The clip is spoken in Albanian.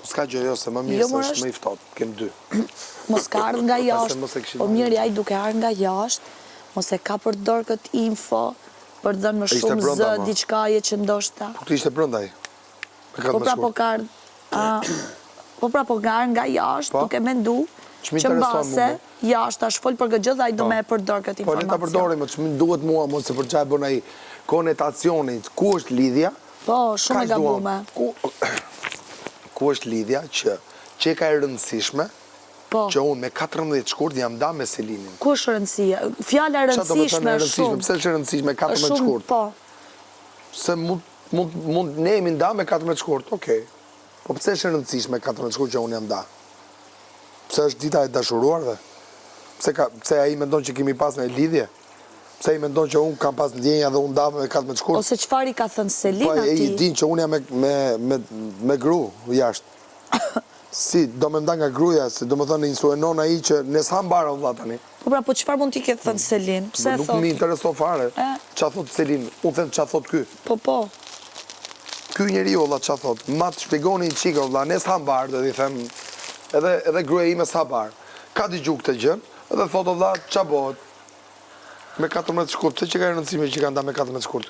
S'ka gjë jo, se më mirë se është më i ftohtë, kem dy. Mos ka ardhë nga jashtë, po mirë ai duke ardhë nga jashtë, mos e ka përdor këtë info, për të dhënë më shumë zë, diçkaje që ndoshta. Po këtë ishte brënda ai. Po pra po ka ardhë nga jashtë, duke mendu që mbase jashtë është fol për këtë gjë dhe ai do me e përdor këtë informacion. Po le ta përdorim, ç'më duhet mua mos se për çfarë bën ai konetacionit, ku është lidhja? Po, shumë e gabume. Ku është lidhja që ka e rëndësishme, që unë me 14 shkurt jam da me Selinin. Ku është rëndësia? Fjala rëndësishme është shumë. Pse është rëndësishme 14 shkurt? Po. Se mund ne jemi nda me 14 shkurt, okej. Po pse është rëndësishme 14 shkurt që unë jam da? Pse është dita e dashuruar dhe? Pse ai mendon që kemi pas në lidhje? Pse ai mendon që unë kam pas ndjenja dhe unë da me 14 shkurt? Ose çfarë i ka thënë Selina ti? Po, i din që unë jam me gru jashtë. Si, do me nda nga gruja, se do me thënë insuenon ai që ne s'ham bara vlla tani. Po pra, po çfarë mund t'i ketë thënë Selin? Pse thot? Nuk më intereso fare. Qa thot Selin? Unë them qa thot ky. Po. Ky njeriu vlla qa thot? Ma të shpjegoni një çiko vlla, ne s'ham barë, dhe i them, edhe gruaja ime s'ha barë. Ka dëgju këtë gjën, edhe thot vlla qa bëhet? Me 14 shkurt, pse që ka rëndësishme që ka nda me 14 shkurt?